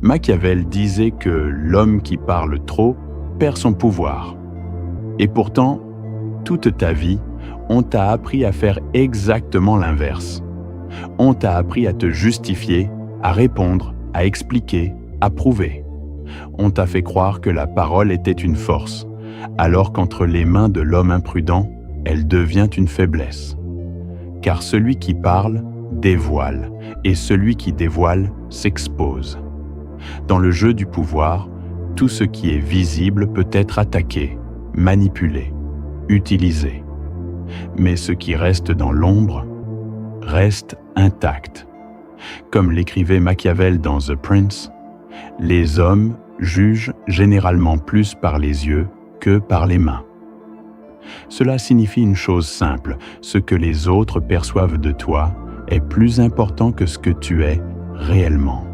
Machiavel disait que l'homme qui parle trop perd son pouvoir. Et pourtant, toute ta vie, on t'a appris à faire exactement l'inverse. On t'a appris à te justifier, à répondre, à expliquer, à prouver. On t'a fait croire que la parole était une force, alors qu'entre les mains de l'homme imprudent, elle devient une faiblesse. Car celui qui parle dévoile, et celui qui dévoile s'expose. Dans le jeu du pouvoir, tout ce qui est visible peut être attaqué, manipulé, utilisé. Mais ce qui reste dans l'ombre reste intact. Comme l'écrivait Machiavel dans The Prince, les hommes jugent généralement plus par les yeux que par les mains. Cela signifie une chose simple, ce que les autres perçoivent de toi est plus important que ce que tu es réellement.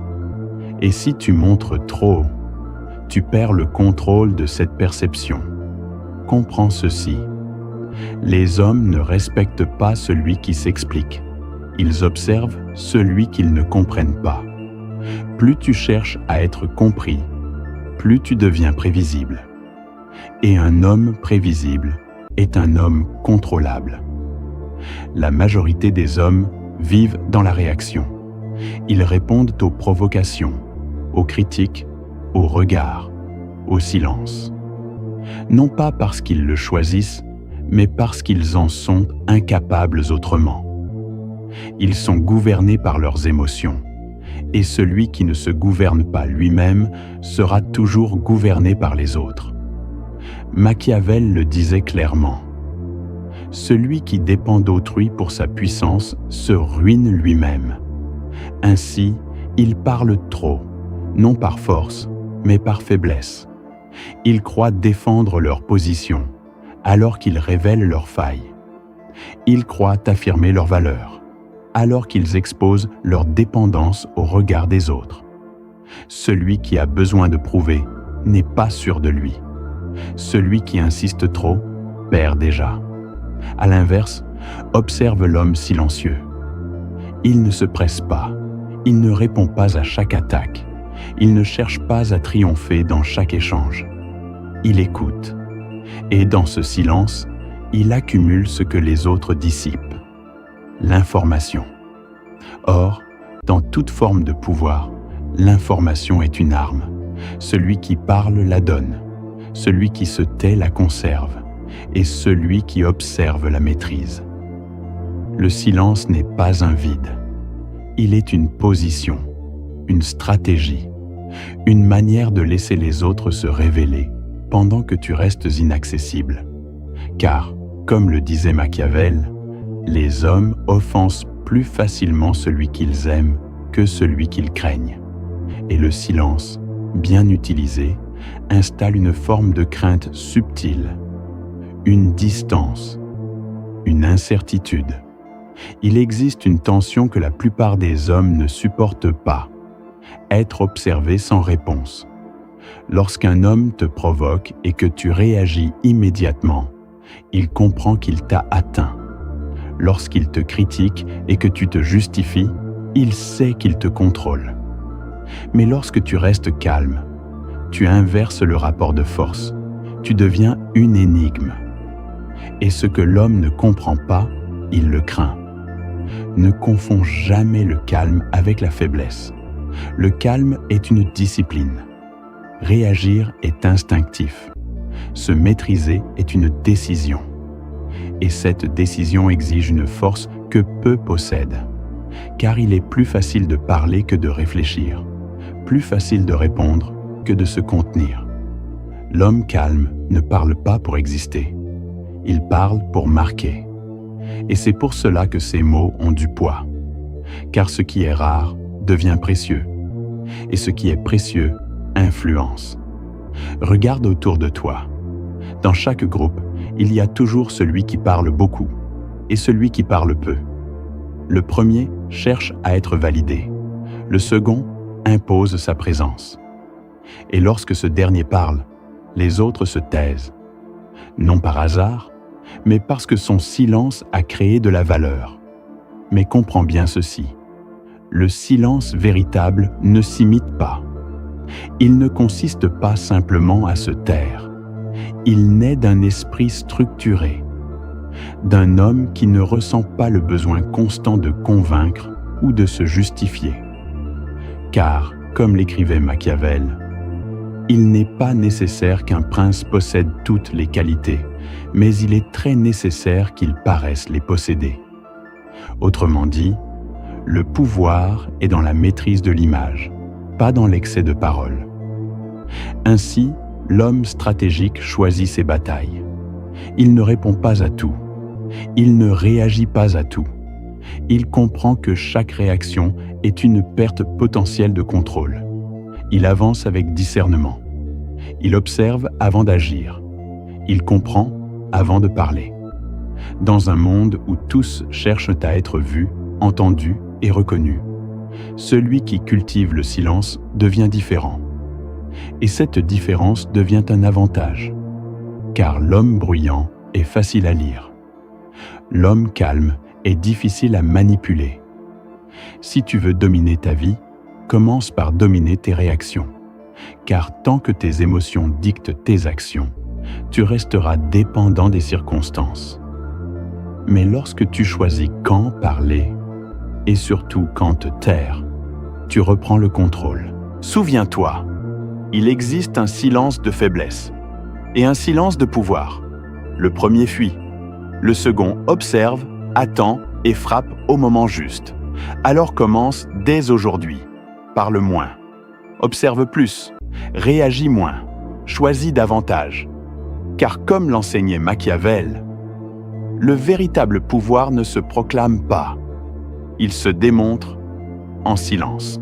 Et si tu montres trop, tu perds le contrôle de cette perception. Comprends ceci. Les hommes ne respectent pas celui qui s'explique. Ils observent celui qu'ils ne comprennent pas. Plus tu cherches à être compris, plus tu deviens prévisible. Et un homme prévisible est un homme contrôlable. La majorité des hommes vivent dans la réaction. Ils répondent aux provocations, aux critiques, aux regards, au silence. Non pas parce qu'ils le choisissent, mais parce qu'ils en sont incapables autrement. Ils sont gouvernés par leurs émotions, et celui qui ne se gouverne pas lui-même sera toujours gouverné par les autres. Machiavel le disait clairement. Celui qui dépend d'autrui pour sa puissance se ruine lui-même. Ainsi, ils parlent trop, non par force, mais par faiblesse. Ils croient défendre leur position, alors qu'ils révèlent leurs failles. Ils croient affirmer leurs valeurs, alors qu'ils exposent leur dépendance au regard des autres. Celui qui a besoin de prouver n'est pas sûr de lui. Celui qui insiste trop perd déjà. À l'inverse, observe l'homme silencieux. Il ne se presse pas, il ne répond pas à chaque attaque, il ne cherche pas à triompher dans chaque échange. Il écoute, et dans ce silence, il accumule ce que les autres dissipent, l'information. Or, dans toute forme de pouvoir, l'information est une arme. Celui qui parle la donne, celui qui se tait la conserve, et celui qui observe la maîtrise. Le silence n'est pas un vide. Il est une position, une stratégie, une manière de laisser les autres se révéler pendant que tu restes inaccessible. Car, comme le disait Machiavel, les hommes offensent plus facilement celui qu'ils aiment que celui qu'ils craignent. Et le silence, bien utilisé, installe une forme de crainte subtile, une distance, une incertitude. Il existe une tension que la plupart des hommes ne supportent pas, être observé sans réponse. Lorsqu'un homme te provoque et que tu réagis immédiatement, il comprend qu'il t'a atteint. Lorsqu'il te critique et que tu te justifies, il sait qu'il te contrôle. Mais lorsque tu restes calme, tu inverses le rapport de force, tu deviens une énigme. Et ce que l'homme ne comprend pas, il le craint. Ne confonds jamais le calme avec la faiblesse. Le calme est une discipline. Réagir est instinctif. Se maîtriser est une décision. Et cette décision exige une force que peu possèdent. Car il est plus facile de parler que de réfléchir, plus facile de répondre que de se contenir. L'homme calme ne parle pas pour exister. Il parle pour marquer. Et c'est pour cela que ces mots ont du poids. Car ce qui est rare devient précieux. Et ce qui est précieux influence. Regarde autour de toi. Dans chaque groupe, il y a toujours celui qui parle beaucoup et celui qui parle peu. Le premier cherche à être validé. Le second impose sa présence. Et lorsque ce dernier parle, les autres se taisent. Non par hasard, mais parce que son silence a créé de la valeur. Mais comprends bien ceci. Le silence véritable ne s'imite pas. Il ne consiste pas simplement à se taire. Il naît d'un esprit structuré, d'un homme qui ne ressent pas le besoin constant de convaincre ou de se justifier. Car, comme l'écrivait Machiavel, il n'est pas nécessaire qu'un prince possède toutes les qualités, mais il est très nécessaire qu'il paraisse les posséder. Autrement dit, le pouvoir est dans la maîtrise de l'image, pas dans l'excès de parole. Ainsi, l'homme stratégique choisit ses batailles. Il ne répond pas à tout. Il ne réagit pas à tout. Il comprend que chaque réaction est une perte potentielle de contrôle. Il avance avec discernement. Il observe avant d'agir. Il comprend avant de parler. Dans un monde où tous cherchent à être vus, entendus et reconnus, celui qui cultive le silence devient différent. Et cette différence devient un avantage, car l'homme bruyant est facile à lire. L'homme calme est difficile à manipuler. Si tu veux dominer ta vie, commence par dominer tes réactions, car tant que tes émotions dictent tes actions, tu resteras dépendant des circonstances. Mais lorsque tu choisis quand parler, et surtout quand te taire, tu reprends le contrôle. Souviens-toi, il existe un silence de faiblesse et un silence de pouvoir. Le premier fuit, le second observe, attend et frappe au moment juste. Alors commence dès aujourd'hui. Parle moins, observe plus, réagis moins, choisis davantage. Car comme l'enseignait Machiavel, le véritable pouvoir ne se proclame pas, il se démontre en silence.